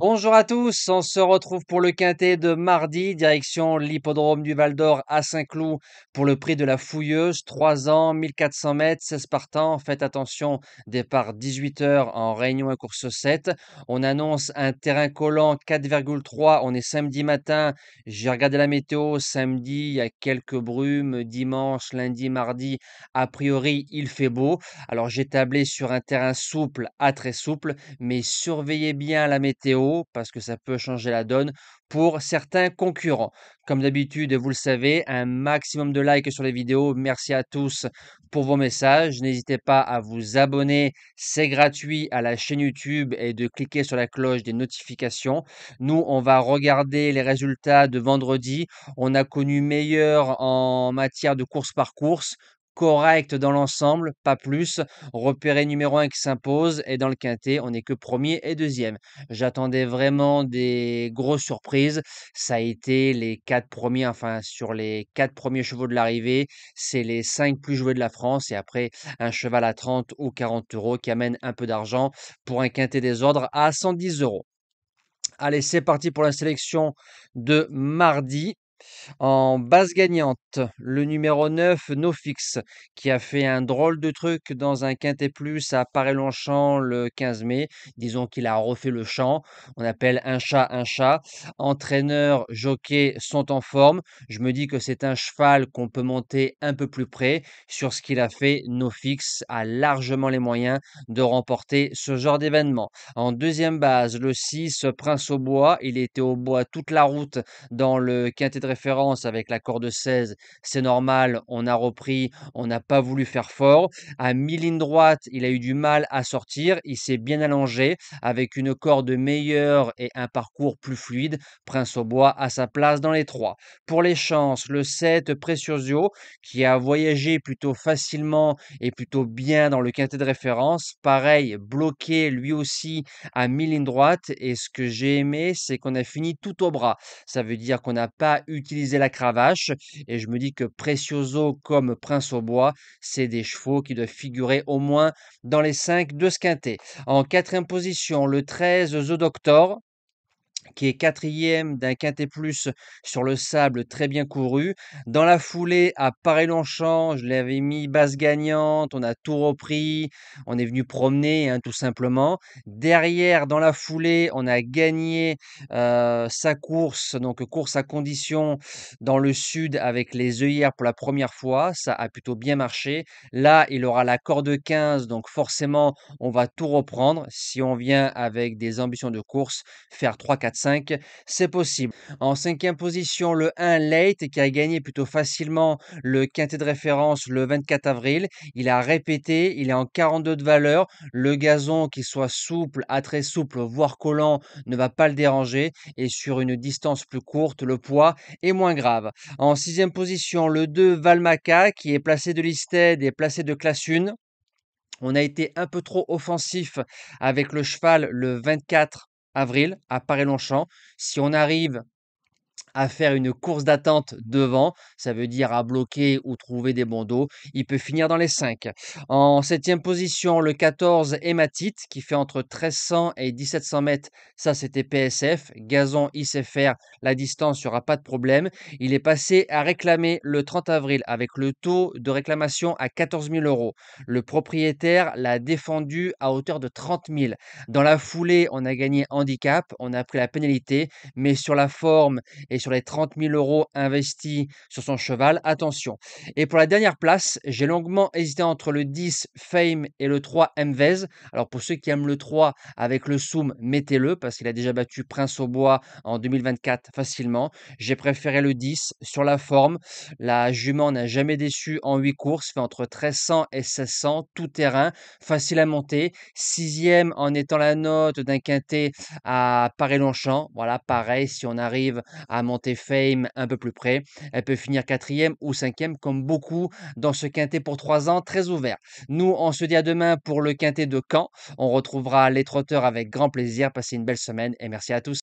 Bonjour à tous, on se retrouve pour le quintet de mardi, direction l'hippodrome du Val d'Or à Saint-Cloud pour le prix de la Fouilleuse, 3 ans, 1400 mètres, 16 partants. Faites attention, départ 18 heures en réunion et course 7. On annonce un terrain collant 4,3, on est samedi matin. J'ai regardé la météo, samedi, il y a quelques brumes, dimanche, lundi, mardi, a priori, il fait beau. Alors j'ai tablé sur un terrain souple à très souple, mais surveillez bien la météo parce que ça peut changer la donne pour certains concurrents. Comme d'habitude, vous le savez, un maximum de likes sur les vidéos. Merci à tous pour vos messages. N'hésitez pas à vous abonner, c'est gratuit, à la chaîne YouTube et de cliquer sur la cloche des notifications. Nous, on va regarder les résultats de vendredi. On a connu meilleur en matière de course par course. Correct dans l'ensemble, pas plus. Repéré numéro 1 qui s'impose et dans le quintet, on n'est que premier et deuxième. J'attendais vraiment des grosses surprises. Ça a été les 4 premiers, enfin sur les 4 premiers chevaux de l'arrivée, c'est les 5 plus joués de la France et après un cheval à 30 ou 40 euros qui amène un peu d'argent pour un quintet des ordres à 110 euros. Allez, c'est parti pour la sélection de mardi. En base gagnante, le numéro 9, NoFix, qui a fait un drôle de truc dans un quintet plus à Paray-Longchamp le 15 mai. Disons qu'il a refait le champ. On appelle un chat un chat. Entraîneur, jockey sont en forme. Je me dis que c'est un cheval qu'on peut monter un peu plus près. Sur ce qu'il a fait, NoFix a largement les moyens de remporter ce genre d'événement. En deuxième base, le 6, Prince au bois. Il était au bois toute la route dans le quintet de référence avec la corde 16, c'est normal, on a repris, on n'a pas voulu faire fort. À mi-ligne droite, il a eu du mal à sortir, il s'est bien allongé avec une corde meilleure et un parcours plus fluide. Prince au bois a sa place dans les trois. Pour les chances, le 7 Precioso qui a voyagé plutôt facilement et plutôt bien dans le quintet de référence, pareil, bloqué lui aussi à mi-ligne droite et ce que j'ai aimé, c'est qu'on a fini tout au bras. Ça veut dire qu'on n'a pas utilisé la cravache et je me dis que Precioso comme Prince au bois, c'est des chevaux qui doivent figurer au moins dans les 5 de ce quintet. En quatrième position, le 13 The Doctor, qui est quatrième d'un quintet plus sur le sable très bien couru. Dans la foulée, à Paray-Longchamp, je l'avais mis base gagnante, on a tout repris, on est venu promener tout simplement. Derrière, dans la foulée, on a gagné sa course, donc course à condition dans le sud avec les œillères pour la première fois, ça a plutôt bien marché. Là, il aura la corde 15, donc forcément, on va tout reprendre. Si on vient avec des ambitions de course, faire 3, 4, 5, c'est possible. En cinquième position, le 1 Late qui a gagné plutôt facilement le quintet de référence le 24 avril. Il a répété, il est en 42 de valeur. Le gazon, qu'il soit souple, à très souple, voire collant, ne va pas le déranger. Et sur une distance plus courte, le poids est moins grave. En sixième position, le 2 Valmaca qui est placé de listed et placé de classe 1. On a été un peu trop offensif avec le cheval le 24 avril à Paray-Longchamp. Si on arrive à faire une course d'attente devant, ça veut dire à bloquer ou trouver des bons dos. Il peut finir dans les 5. En septième position, le 14 Hématite qui fait entre 1300 et 1700 mètres. Ça, c'était PSF. Gazon, il sait faire. La distance, il n'y aura pas de problème. Il est passé à réclamer le 30 avril avec le taux de réclamation à 14 000 euros. Le propriétaire l'a défendu à hauteur de 30 000. Dans la foulée, on a gagné handicap, on a pris la pénalité, mais sur la forme et sur les 30 000 euros investis sur son cheval, attention. Et pour la dernière place, j'ai longuement hésité entre le 10 Fame et le 3 Mvez. Alors pour ceux qui aiment le 3 avec le Soum, mettez-le parce qu'il a déjà battu Prince au Bois en 2024 facilement. J'ai préféré le 10 sur la forme. La jument n'a jamais déçu en 8 courses, fait entre 1300 et 1600, tout terrain, facile à monter. Sixième en étant la note d'un quintet à Paray-Longchamp. Voilà, pareil, si on arrive à monter Fame un peu plus près, elle peut finir quatrième ou cinquième comme beaucoup dans ce quintet pour 3 ans très ouvert. Nous, on se dit à demain pour le quintet de Caen. On retrouvera les trotteurs avec grand plaisir. Passez une belle semaine et merci à tous.